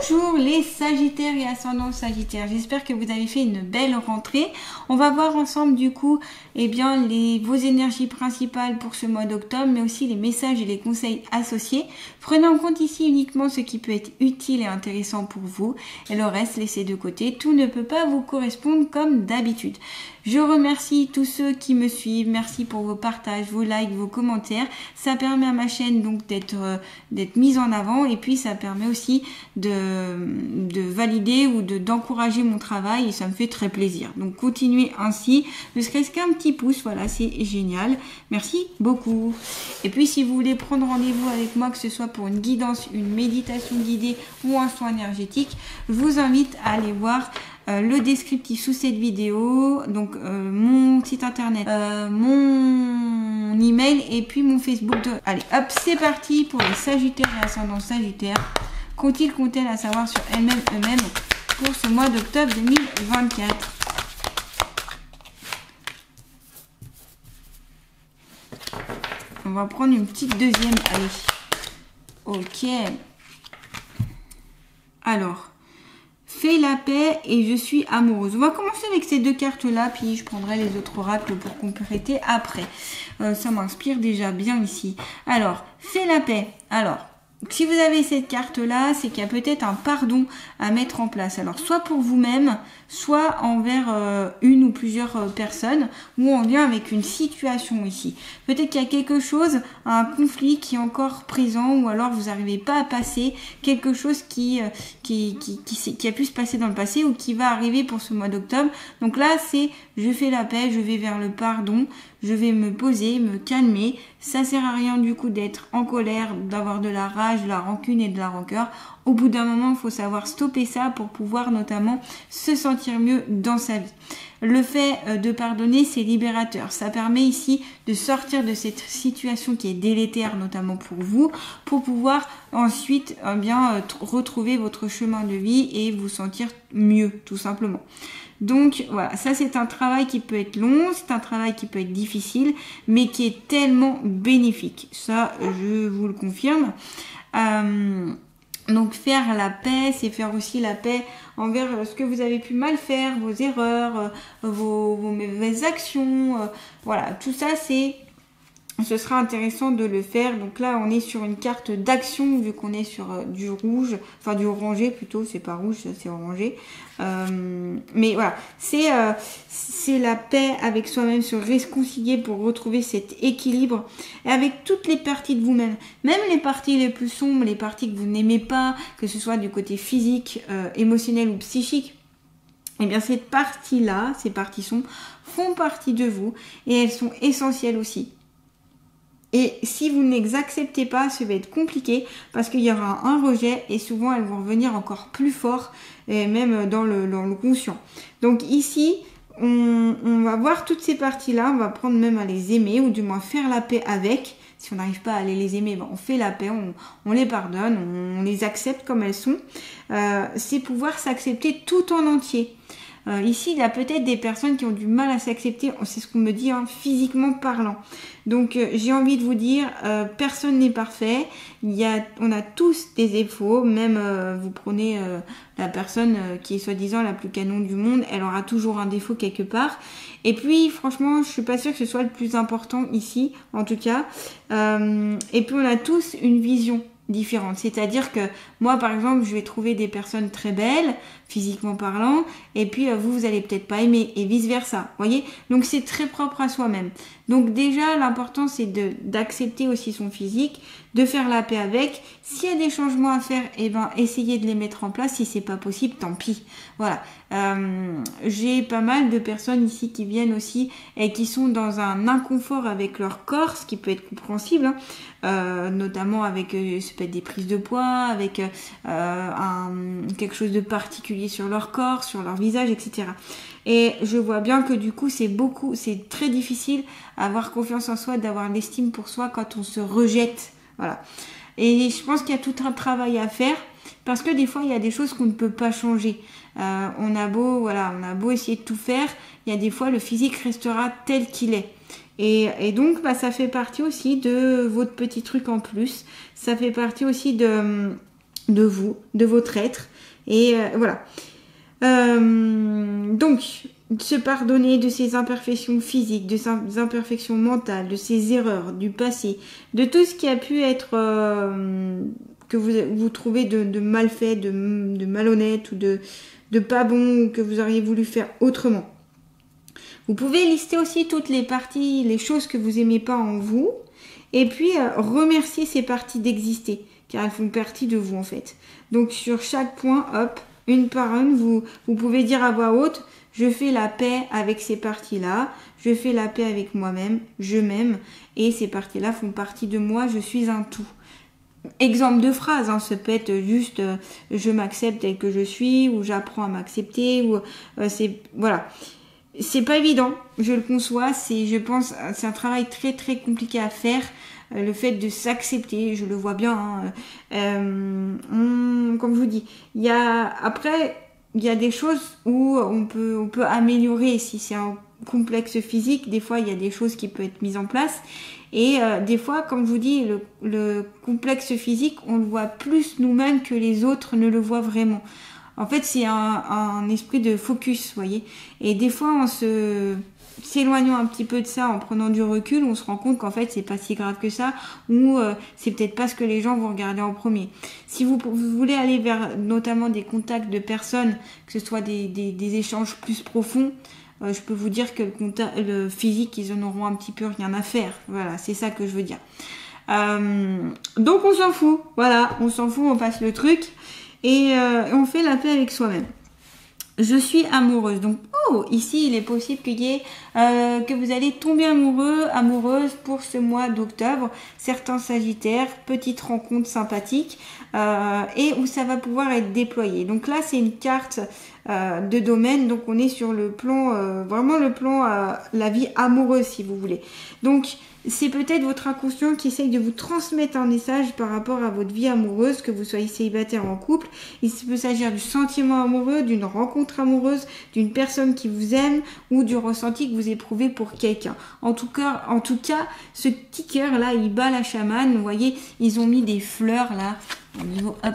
Bonjour les Sagittaires et ascendants Sagittaires, j'espère que vous avez fait une belle rentrée. On va voir ensemble du coup vos énergies principales pour ce mois d'octobre, mais aussi les messages et les conseils associés. Prenez en compte ici uniquement ce qui peut être utile et intéressant pour vous et le reste laissez de côté, tout ne peut pas vous correspondre comme d'habitude. Je remercie tous ceux qui me suivent, merci pour vos partages, vos likes, vos commentaires. Ça permet à ma chaîne donc d'être mise en avant et puis ça permet aussi de valider ou d'encourager mon travail et ça me fait très plaisir. Donc continuez ainsi, ne serait-ce qu'un petit pouce, voilà, c'est génial. Merci beaucoup. Et puis si vous voulez prendre rendez-vous avec moi, que ce soit pour une guidance, une méditation guidée ou un soin énergétique, je vous invite à aller voir le descriptif sous cette vidéo, donc mon site internet, mon email et puis mon Facebook. Allez hop, c'est parti pour les Sagittaires et ascendants Sagittaires. Qu'ont-ils à savoir sur eux-mêmes pour ce mois d'octobre 2024? On va prendre une petite deuxième, allez. Ok. Alors, fais la paix et je suis amoureuse. On va commencer avec ces deux cartes-là, puis je prendrai les autres oracles pour compléter après. Ça m'inspire déjà bien ici. Alors, fais la paix. Alors, si vous avez cette carte-là, c'est qu'il y a peut-être un pardon à mettre en place. Alors, soit pour vous-même, soit envers une ou plusieurs personnes, ou en lien avec une situation ici. Peut-être qu'il y a quelque chose, un conflit qui est encore présent, ou alors vous n'arrivez pas à passer quelque chose qui a pu se passer dans le passé, ou qui va arriver pour ce mois d'octobre. Donc là, c'est je fais la paix, je vais vers le pardon, je vais me poser, me calmer. Ça sert à rien du coup d'être en colère, d'avoir de la rage, de la rancune et de la rancœur. Au bout d'un moment, il faut savoir stopper ça pour pouvoir notamment se sentir mieux dans sa vie. Le fait de pardonner, c'est libérateur. Ça permet ici de sortir de cette situation qui est délétère, notamment pour vous, pour pouvoir ensuite retrouver votre chemin de vie et vous sentir mieux, tout simplement. Donc voilà, ça c'est un travail qui peut être long, c'est un travail qui peut être difficile, mais qui est tellement bénéfique. Ça, je vous le confirme. Donc faire la paix, c'est faire aussi la paix envers ce que vous avez pu mal faire, vos erreurs, vos mauvaises actions. Voilà, tout ça ce sera intéressant de le faire. Donc là, on est sur une carte d'action vu qu'on est sur du rouge, enfin du orangé plutôt, c'est pas rouge, c'est orangé. Mais voilà, c'est la paix avec soi-même, se réconcilier pour retrouver cet équilibre et avec toutes les parties de vous-même. Même les parties les plus sombres, les parties que vous n'aimez pas, que ce soit du côté physique, émotionnel ou psychique. Eh bien, cette partie-là, ces parties sombres, font partie de vous et elles sont essentielles aussi. Et si vous ne les acceptez pas, ça va être compliqué parce qu'il y aura un rejet et souvent elles vont revenir encore plus fort, et même dans le conscient. Donc ici, on va voir toutes ces parties-là, on va prendre même à les aimer ou du moins faire la paix avec. Si on n'arrive pas à les aimer, on fait la paix, on les pardonne, on les accepte comme elles sont. C'est pouvoir s'accepter tout en entier. Ici, il y a peut-être des personnes qui ont du mal à s'accepter, c'est ce qu'on me dit, physiquement parlant. Donc, j'ai envie de vous dire, personne n'est parfait. On a tous des défauts, même vous prenez la personne qui est soi-disant la plus canon du monde, elle aura toujours un défaut quelque part. Et puis, franchement, je suis pas sûre que ce soit le plus important ici, en tout cas. Et puis, on a tous une vision différente. C'est-à-dire que moi, par exemple, je vais trouver des personnes très belles, physiquement parlant, et puis vous allez peut-être pas aimer, et vice-versa. Voyez ? Donc, c'est très propre à soi-même. Donc, déjà, l'important, c'est d'accepter aussi son physique, de faire la paix avec. S'il y a des changements à faire, essayez de les mettre en place. Si c'est pas possible, tant pis. Voilà. J'ai pas mal de personnes ici qui viennent aussi et qui sont dans un inconfort avec leur corps, ce qui peut être compréhensible, notamment avec ça peut être des prises de poids, avec quelque chose de particulier sur leur corps, sur leur visage, etc. Et je vois bien que du coup c'est très difficile d'avoir confiance en soi, d'avoir l'estime pour soi quand on se rejette. Voilà. Et je pense qu'il y a tout un travail à faire parce que des fois il y a des choses qu'on ne peut pas changer. On a beau essayer de tout faire, il y a des fois le physique restera tel qu'il est. Et donc ça fait partie aussi de votre petit truc en plus. Ça fait partie aussi de de vous, de votre être. Et voilà. Donc, se pardonner de ses imperfections physiques, de ses imperfections mentales, de ses erreurs du passé, de tout ce qui a pu être que vous trouvez de mal fait, de malhonnête ou de pas bon, ou que vous auriez voulu faire autrement. Vous pouvez lister aussi toutes les parties, les choses que vous aimez pas en vous, et puis remercier ces parties d'exister, car elles font partie de vous en fait. Donc sur chaque point, hop, une par une, vous pouvez dire à voix haute, je fais la paix avec ces parties-là, je fais la paix avec moi-même, je m'aime, et ces parties-là font partie de moi, je suis un tout. Exemple de phrase, hein, ça peut être juste je m'accepte tel que je suis, ou j'apprends à m'accepter, ou voilà. C'est pas évident, je le conçois, je pense, c'est un travail très très compliqué à faire. Le fait de s'accepter, je le vois bien. Hein, comme je vous dis, il y a des choses où on peut améliorer. Si c'est un complexe physique, des fois il y a des choses qui peuvent être mises en place. Et des fois, comme je vous dis, le complexe physique, on le voit plus nous-mêmes que les autres ne le voient vraiment. En fait, c'est un esprit de focus, vous voyez. Et des fois, en s'éloignant un petit peu de ça, en prenant du recul, on se rend compte qu'en fait, c'est pas si grave que ça, ou c'est peut-être pas ce que les gens vont regarder en premier. Si vous voulez aller vers notamment des contacts de personnes, que ce soit des échanges plus profonds, je peux vous dire que le physique, ils en auront un petit peu rien à faire. Voilà, c'est ça que je veux dire. Donc on s'en fout, voilà, on s'en fout, on passe le truc. Et on fait la paix avec soi-même. Je suis amoureuse. Donc, ici, il est possible que vous allez tomber amoureuse pour ce mois d'octobre. Certains sagittaires, petite rencontre sympathique, et où ça va pouvoir être déployé. Donc là, c'est une carte de domaine. Donc, on est sur le plan, vraiment le plan, la vie amoureuse, si vous voulez. Donc, c'est peut-être votre inconscient qui essaye de vous transmettre un message par rapport à votre vie amoureuse, que vous soyez célibataire ou en couple. Il peut s'agir du sentiment amoureux, d'une rencontre amoureuse, d'une personne qui vous aime ou du ressenti que vous éprouvez pour quelqu'un. En tout cas, ce petit cœur là, il bat la chamane. Vous voyez, ils ont mis des fleurs là, au niveau, hop.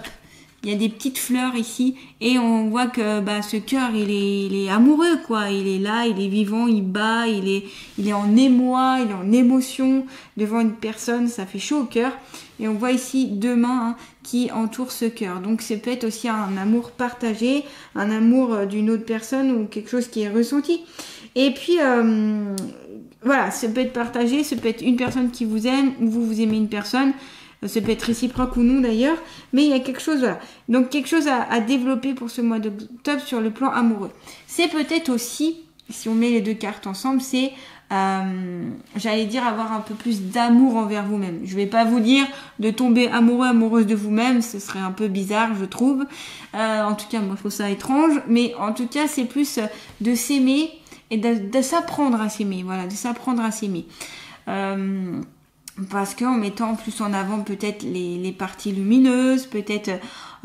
Il y a des petites fleurs ici et on voit que ce cœur il est amoureux quoi, il est là, il est vivant, il bat, il est en émoi, il est en émotion devant une personne, ça fait chaud au cœur. Et on voit ici deux mains qui entourent ce cœur. Donc c'est peut-être aussi un amour partagé, un amour d'une autre personne ou quelque chose qui est ressenti. Et puis voilà, ça peut être partagé, ça peut être une personne qui vous aime ou vous aimez une personne. Ça peut être réciproque ou non d'ailleurs, mais il y a quelque chose, voilà. Donc quelque chose à développer pour ce mois d'octobre sur le plan amoureux. C'est peut-être aussi, si on met les deux cartes ensemble, c'est, j'allais dire, avoir un peu plus d'amour envers vous-même. Je vais pas vous dire de tomber amoureuse de vous-même, ce serait un peu bizarre, je trouve. En tout cas, moi je trouve ça étrange, mais en tout cas, c'est plus de s'aimer et de s'apprendre à s'aimer, voilà, de s'apprendre à s'aimer. Parce qu'en mettant plus en avant peut-être les parties lumineuses, peut-être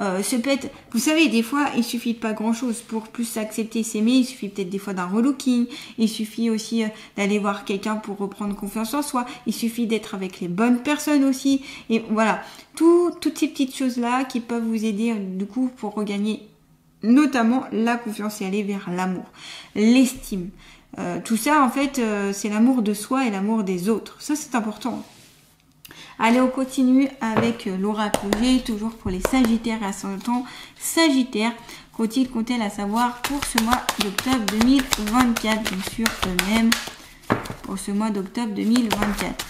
vous savez, des fois il suffit de pas grand chose pour plus s'accepter, s'aimer, il suffit peut-être des fois d'un relooking, il suffit aussi d'aller voir quelqu'un pour reprendre confiance en soi, il suffit d'être avec les bonnes personnes aussi, et voilà, toutes ces petites choses là qui peuvent vous aider du coup pour regagner notamment la confiance et aller vers l'amour, l'estime. Tout ça en fait c'est l'amour de soi et l'amour des autres, ça c'est important. Allez, on continue avec l'oracle G, toujours pour les Sagittaires et ascendant Sagittaire. Qu'ont-ils à savoir pour ce mois d'octobre 2024, bien sûr, eux-mêmes, pour ce mois d'octobre 2024.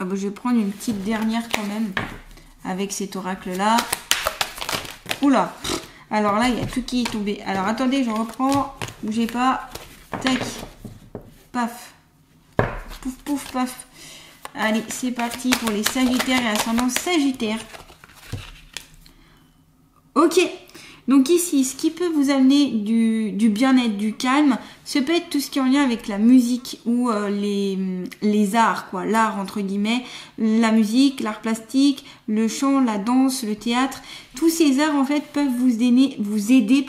Je vais prendre une petite dernière quand même, avec cet oracle-là. Oula! Alors là, il y a tout qui est tombé. Alors attendez, je reprends. Bougez pas. Tac. Paf. Pouf, pouf, paf. Allez, c'est parti pour les Sagittaires et ascendant Sagittaire. Ok. Donc ici, ce qui peut vous amener du bien-être, du calme, Ça peut être tout ce qui est en lien avec la musique ou les arts, quoi, l'art entre guillemets, la musique, l'art plastique, le chant, la danse, le théâtre. Tous ces arts en fait peuvent vous aider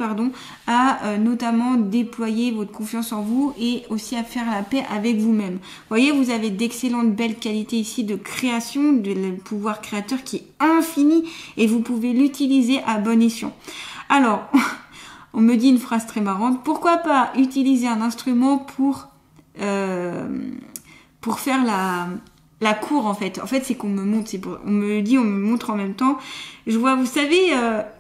à notamment déployer votre confiance en vous et aussi à faire la paix avec vous-même. Vous voyez, vous avez d'excellentes belles qualités ici de création, de le pouvoir créateur qui est infini et vous pouvez l'utiliser à bon escient. Alors, on me dit une phrase très marrante, pourquoi pas utiliser un instrument pour faire la cour en fait. En fait, c'est qu'on me montre, on me montre en même temps. Je vois, vous savez,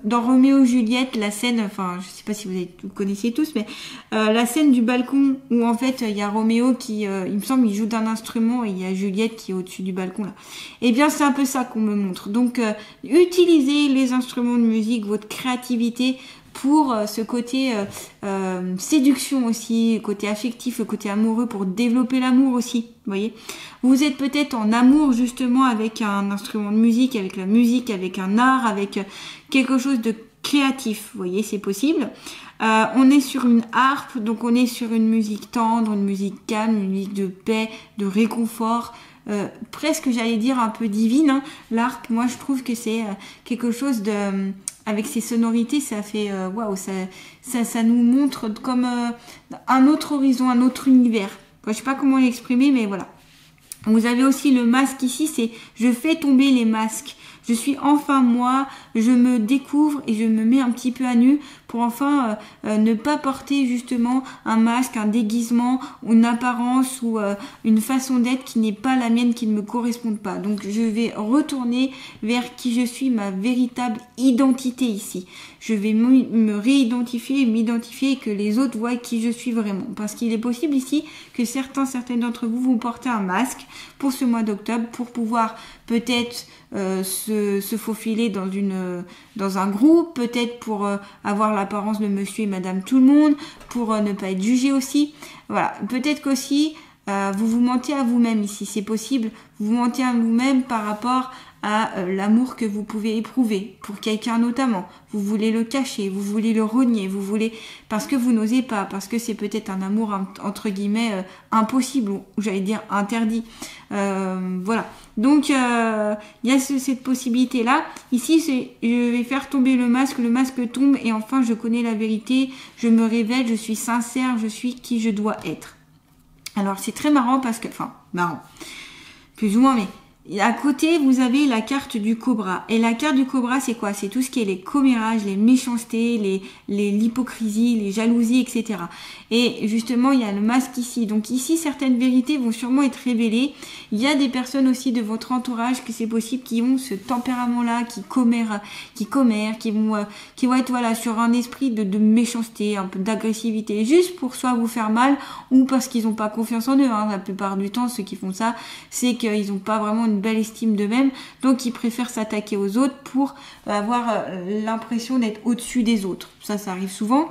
dans Roméo et Juliette, la scène, enfin, je sais pas si vous connaissiez tous, mais la scène du balcon où en fait il y a Roméo qui, il me semble, il joue d'un instrument et il y a Juliette qui est au-dessus du balcon là. Eh bien, c'est un peu ça qu'on me montre. Donc, utilisez les instruments de musique, votre créativité pour ce côté séduction aussi, côté affectif, le côté amoureux, pour développer l'amour aussi, vous voyez. Vous êtes peut-être en amour justement avec un instrument de musique, avec la musique, avec un art, avec quelque chose de créatif, vous voyez, c'est possible. On est sur une harpe, donc on est sur une musique tendre, une musique calme, une musique de paix, de réconfort, presque j'allais dire un peu divine, hein. L'harpe, moi je trouve que c'est quelque chose de... avec ses sonorités, ça fait waouh, ça nous montre comme un autre horizon, un autre univers. Je sais pas comment l'exprimer, mais voilà. Vous avez aussi le masque ici, c'est je fais tomber les masques. Je suis enfin moi, je me découvre et je me mets un petit peu à nu pour enfin ne pas porter justement un masque, un déguisement, une apparence ou une façon d'être qui n'est pas la mienne, qui ne me correspond pas. Donc je vais retourner vers qui je suis, ma véritable identité ici. Je vais me réidentifier, m'identifier et que les autres voient qui je suis vraiment. Parce qu'il est possible ici que certaines d'entre vous portez un masque pour ce mois d'octobre pour pouvoir peut-être se faufiler dans un groupe, peut-être pour avoir l'apparence de monsieur et madame tout le monde, pour ne pas être jugé aussi. Voilà, peut-être qu'aussi vous vous mentez à vous-même ici, c'est possible. Vous vous mentez à vous-même par rapport à l'amour que vous pouvez éprouver pour quelqu'un notamment. Vous voulez le cacher, vous voulez le renier, vous voulez parce que vous n'osez pas, parce que c'est peut-être un amour entre guillemets impossible ou j'allais dire interdit. Voilà. Donc il y a cette possibilité là. Ici c'est je vais faire tomber le masque tombe et enfin je connais la vérité, je me révèle, je suis sincère, je suis qui je dois être. Alors c'est très marrant parce que marrant plus ou moins, mais à côté, vous avez la carte du cobra. Et la carte du cobra, c'est quoi? C'est tout ce qui est les commérages, les méchancetés, l'hypocrisie, les jalousies, etc. Et justement, il y a le masque ici. Donc ici, certaines vérités vont sûrement être révélées. Il y a des personnes aussi de votre entourage que c'est possible qui ont ce tempérament-là, qui commèrent, qui vont être voilà sur un esprit de méchanceté, un peu d'agressivité, juste pour soit vous faire mal ou parce qu'ils n'ont pas confiance en eux. Hein. La plupart du temps, ceux qui font ça, c'est qu'ils n'ont pas vraiment une belle estime d'eux-mêmes, donc ils préfèrent s'attaquer aux autres pour avoir l'impression d'être au-dessus des autres. Ça arrive souvent.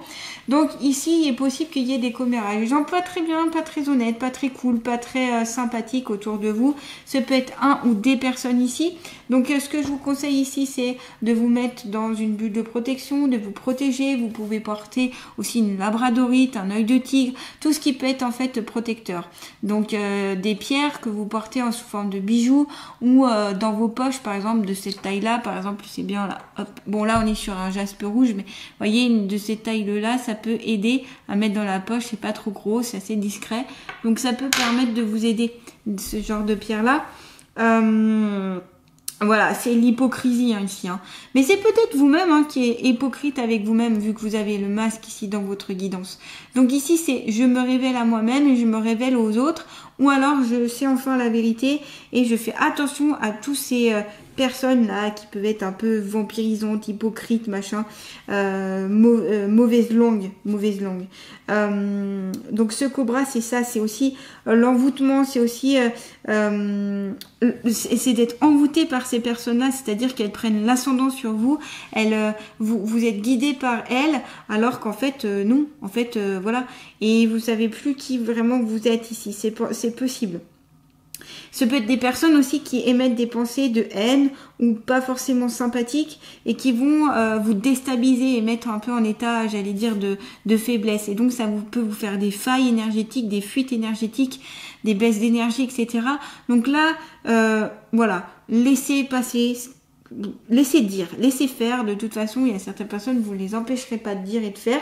Donc ici, il est possible qu'il y ait des commérages. Des gens pas très bien, pas très honnêtes, pas très cool, pas très sympathiques autour de vous. Ça peut être un ou des personnes ici. Donc ce que je vous conseille ici, c'est de vous mettre dans une bulle de protection, de vous protéger. Vous pouvez porter aussi une labradorite, un œil de tigre, tout ce qui peut être en fait protecteur. Donc des pierres que vous portez en sous forme de bijoux ou dans vos poches, par exemple, de cette taille-là. Par exemple, c'est bien là. Hop. Bon, là, on est sur un jaspe rouge, mais voyez, une de ces tailles-là, ça peut aider à mettre dans la poche. C'est pas trop gros, c'est assez discret. Donc, ça peut permettre de vous aider, ce genre de pierre-là. Voilà, c'est l'hypocrisie ici. Mais c'est peut-être vous-même qui est hypocrite avec vous-même, vu que vous avez le masque ici dans votre guidance. Donc ici, c'est je me révèle à moi-même et je me révèle aux autres. Ou alors, je sais enfin la vérité et je fais attention à tous ces personnes là qui peuvent être un peu vampirisantes, hypocrites, machin, mauvaise langue. Donc ce cobra, c'est ça, c'est aussi l'envoûtement, c'est aussi c'est d'être envoûté par ces personnes-là, c'est-à-dire qu'elles prennent l'ascendant sur vous, vous êtes guidé par elles, alors qu'en fait non, en fait voilà, et vous savez plus qui vraiment vous êtes ici, c'est possible. Ce peut être des personnes aussi qui émettent des pensées de haine ou pas forcément sympathiques et qui vont vous déstabiliser et mettre un peu en état, j'allais dire, de faiblesse. Et donc ça peut vous faire des failles énergétiques, des fuites énergétiques, des baisses d'énergie, etc. Donc là, voilà, laissez passer, laissez dire, laissez faire. De toute façon, il y a certaines personnes, vous ne les empêcherez pas de dire et de faire.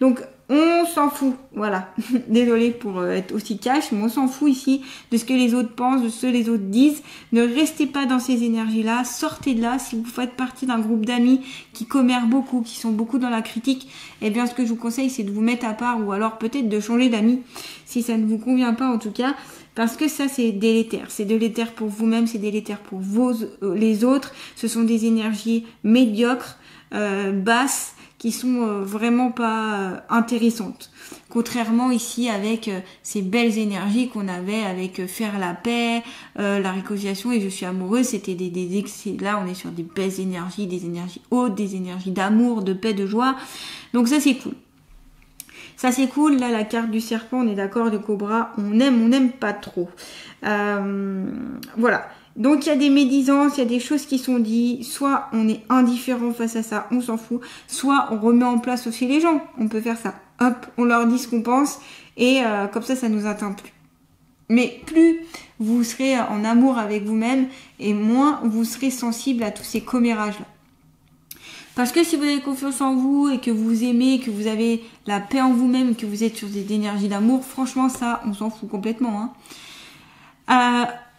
Donc, on s'en fout, voilà. Désolée pour être aussi cash, mais on s'en fout ici de ce que les autres pensent, de ce que les autres disent. Ne restez pas dans ces énergies-là, sortez de là. Si vous faites partie d'un groupe d'amis qui commèrent beaucoup, qui sont beaucoup dans la critique, eh bien, ce que je vous conseille, c'est de vous mettre à part ou alors peut-être de changer d'amis, si ça ne vous convient pas en tout cas. Parce que ça, c'est délétère. C'est délétère pour vous-même, c'est délétère pour les autres. Ce sont des énergies médiocres, basses, qui sont vraiment pas intéressantes. Contrairement ici avec ces belles énergies qu'on avait avec faire la paix, la réconciliation et je suis amoureuse, c'était là on est sur des belles énergies, des énergies hautes, des énergies d'amour, de paix, de joie. Donc ça c'est cool. Ça c'est cool, là la carte du serpent, on est d'accord, de cobra, on n'aime pas trop. Voilà. Donc il y a des médisances, il y a des choses qui sont dites, soit on est indifférent face à ça, on s'en fout, soit on remet en place aussi les gens, on peut faire ça. Hop, on leur dit ce qu'on pense et comme ça nous atteint plus. Mais plus vous serez en amour avec vous-même et moins vous serez sensible à tous ces commérages-là. Parce que si vous avez confiance en vous et que vous aimez, que vous avez la paix en vous-même, que vous êtes sur des énergies d'amour, franchement ça, on s'en fout complètement.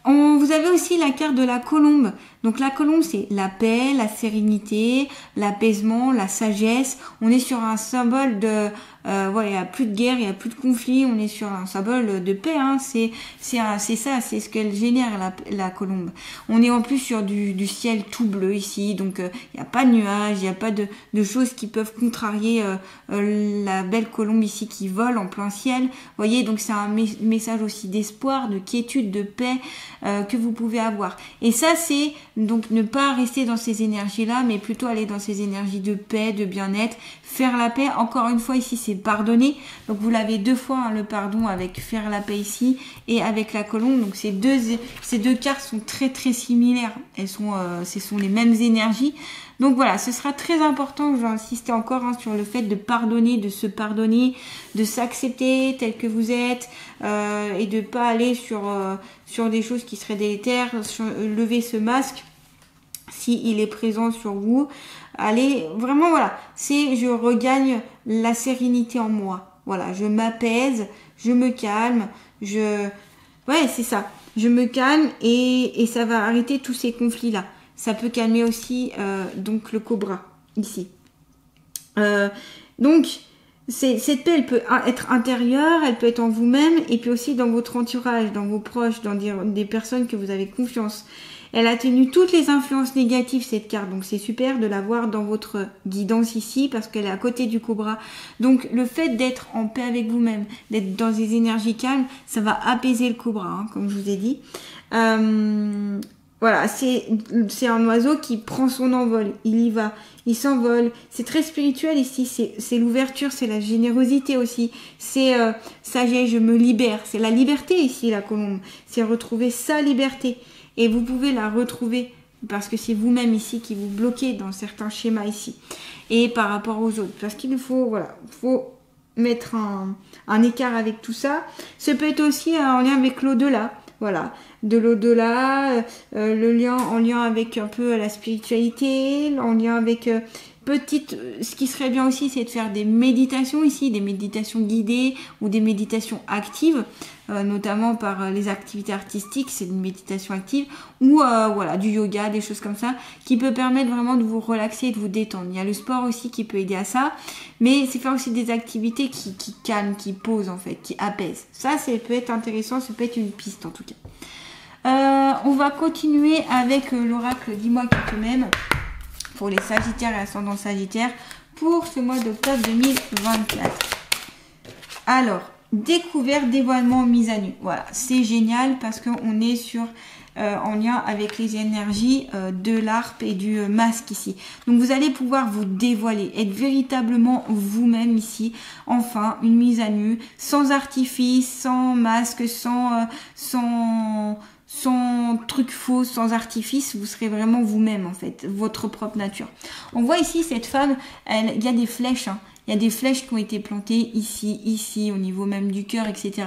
Vous avez aussi la carte de la colombe. Donc la colombe, c'est la paix, la sérénité, l'apaisement, la sagesse. On est sur un symbole de... voilà, il n'y a plus de guerre, il n'y a plus de conflit. On est sur un symbole de paix. Hein. C'est ça, c'est ce qu'elle génère, la colombe. On est en plus sur du ciel tout bleu ici. Donc il n'y a pas de nuages, il n'y a pas de choses qui peuvent contrarier la belle colombe ici qui vole en plein ciel. Vous voyez, donc c'est un message aussi d'espoir, de quiétude, de paix que vous pouvez avoir. Et ça, c'est donc ne pas rester dans ces énergies-là, mais plutôt aller dans ces énergies de paix, de bien-être, faire la paix. Encore une fois, ici, c'est pardonner. Donc, vous l'avez deux fois, hein, le pardon avec faire la paix ici et avec la colombe. Donc, ces deux cartes sont très, très similaires. Ce sont les mêmes énergies. Donc voilà, ce sera très important, je vais insister encore sur le fait de pardonner, de se pardonner, de s'accepter tel que vous êtes et de pas aller sur des choses qui seraient délétères, lever ce masque s'il est présent sur vous. Allez, vraiment voilà, je regagne la sérénité en moi. Voilà, je m'apaise, je me calme, ouais, c'est ça. Je me calme et ça va arrêter tous ces conflits-là. Ça peut calmer aussi donc le cobra ici. Donc cette paix, elle peut être intérieure, elle peut être en vous-même et puis aussi dans votre entourage, dans vos proches, dans des personnes que vous avez confiance. Elle atténue toutes les influences négatives, cette carte. Donc c'est super de la voir dans votre guidance ici parce qu'elle est à côté du cobra. Donc le fait d'être en paix avec vous-même, d'être dans des énergies calmes, ça va apaiser le cobra, hein, comme je vous ai dit. Voilà, c'est un oiseau qui prend son envol, il y va, il s'envole. C'est très spirituel ici, c'est l'ouverture, c'est la générosité aussi, c'est ça y est, je me libère, c'est la liberté ici la colombe, c'est retrouver sa liberté et vous pouvez la retrouver parce que c'est vous-même ici qui vous bloquez dans certains schémas ici et par rapport aux autres parce qu'il faut mettre un écart avec tout ça. Ça peut être aussi en lien avec l'au-delà. Voilà, de l'au-delà, le lien en lien avec un peu la spiritualité, en lien avec ce qui serait bien aussi, c'est de faire des méditations ici, des méditations guidées ou des méditations actives, notamment par les activités artistiques, c'est une méditation active, ou voilà, du yoga, des choses comme ça, qui peut permettre vraiment de vous relaxer et de vous détendre. Il y a le sport aussi qui peut aider à ça, mais c'est faire aussi des activités qui calment, qui posent en fait, qui apaisent. Ça peut être intéressant, ça peut être une piste en tout cas. On va continuer avec l'oracle Dis-moi qui te m'aime pour les Sagittaires et ascendant Sagittaire pour ce mois d'octobre 2024. Alors, découverte, dévoilement, mise à nu. Voilà, c'est génial parce qu'on est en lien avec les énergies de l'arpe et du masque ici. Donc vous allez pouvoir vous dévoiler, être véritablement vous-même ici. Enfin, une mise à nu, sans artifice, sans masque, sans sans truc faux, sans artifice, vous serez vraiment vous-même en fait, votre propre nature. On voit ici cette femme, il y a des flèches, hein. Il y a des flèches qui ont été plantées ici, ici, au niveau même du cœur, etc.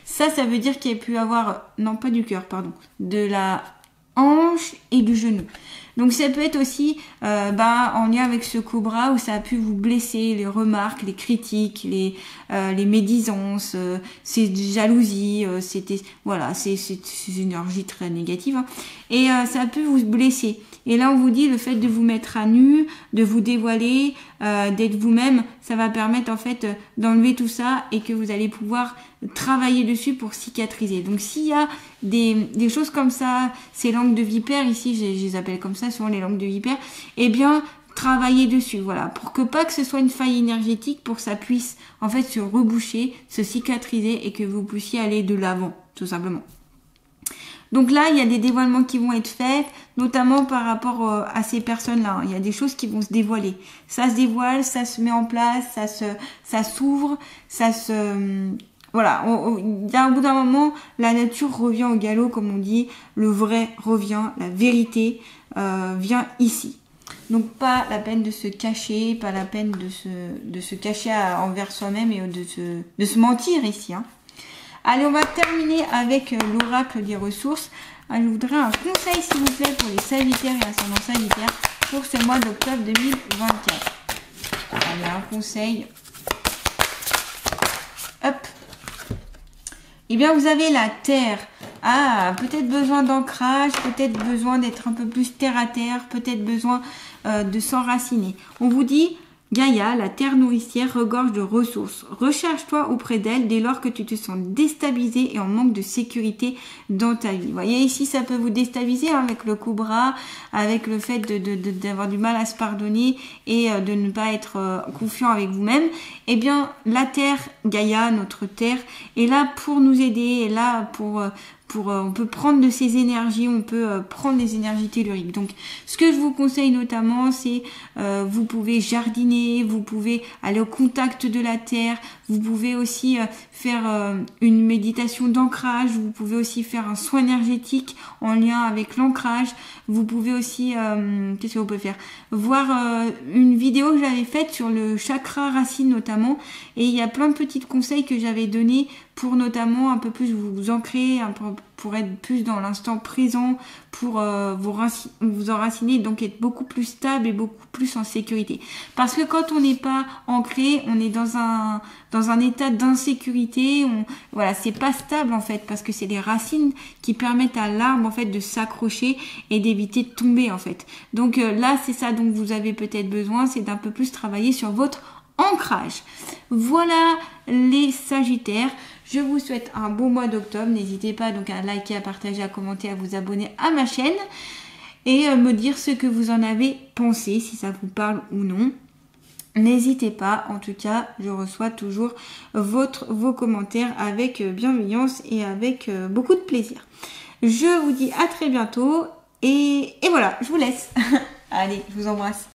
Ça veut dire qu'il y a pu avoir, non pas du cœur, pardon, de la hanche et du genou. Donc ça peut être aussi en lien avec ce cobra où ça a pu vous blesser, les remarques, les critiques, les médisances, ces jalousies, c'était voilà, c'est une énergie très négative, hein. Et ça a pu vous blesser. Et là on vous dit le fait de vous mettre à nu, de vous dévoiler, d'être vous-même, ça va permettre en fait d'enlever tout ça et que vous allez pouvoir travailler dessus pour cicatriser. Donc s'il y a des choses comme ça, ces langues de vipère ici, je les appelle comme ça, souvent les langues de vipère, eh bien travailler dessus, voilà, pour que pas que ce soit une faille énergétique, pour que ça puisse en fait se reboucher, se cicatriser et que vous puissiez aller de l'avant, tout simplement. Donc là, il y a des dévoilements qui vont être faits, notamment par rapport à ces personnes-là. Il y a des choses qui vont se dévoiler. Ça se dévoile, ça se met en place, ça s'ouvre, ça se... Voilà, au bout d'un moment, la nature revient au galop, comme on dit, le vrai revient, la vérité vient ici. Donc pas la peine de se cacher, pas la peine de se cacher envers soi-même et de se mentir ici, hein. Allez, on va terminer avec l'oracle des ressources. Je voudrais un conseil, s'il vous plaît, pour les Sagittaires et ascendants Sagittaires pour ce mois d'octobre 2024. Allez, un conseil. Hop. Eh bien, vous avez la Terre. Ah, peut-être besoin d'ancrage, peut-être besoin d'être un peu plus terre à terre, peut-être besoin de s'enraciner. On vous dit... Gaïa, la terre nourricière, regorge de ressources. Recherche-toi auprès d'elle dès lors que tu te sens déstabilisé et en manque de sécurité dans ta vie. Vous voyez, ici, ça peut vous déstabiliser, hein, avec le cobra, avec le fait d'avoir du mal à se pardonner et de ne pas être confiant avec vous-même. Eh bien, la terre, Gaïa, notre terre, est là pour nous aider, est là pour on peut prendre de ces énergies, on peut prendre des énergies telluriques. Donc, ce que je vous conseille notamment, c'est vous pouvez jardiner, vous pouvez aller au contact de la terre, vous pouvez aussi faire une méditation d'ancrage, vous pouvez aussi faire un soin énergétique en lien avec l'ancrage, vous pouvez aussi, qu'est-ce que vous pouvez faire? Voir une vidéo que j'avais faite sur le chakra racine notamment, et il y a plein de petits conseils que j'avais donnés pour notamment un peu plus vous ancrer, un peu pour être plus dans l'instant présent, pour vous enraciner, donc être beaucoup plus stable et beaucoup plus en sécurité. Parce que quand on n'est pas ancré, on est dans un état d'insécurité, voilà, c'est pas stable en fait, parce que c'est les racines qui permettent à l'arbre en fait de s'accrocher et d'éviter de tomber en fait. Donc là, c'est ça dont vous avez peut-être besoin, c'est d'un peu plus travailler sur votre ancrage. Voilà les Sagittaires. Je vous souhaite un bon mois d'octobre. N'hésitez pas donc à liker, à partager, à commenter, à vous abonner à ma chaîne et me dire ce que vous en avez pensé, si ça vous parle ou non. N'hésitez pas, en tout cas, je reçois toujours vos commentaires avec bienveillance et avec beaucoup de plaisir. Je vous dis à très bientôt et voilà, je vous laisse. Allez, je vous embrasse.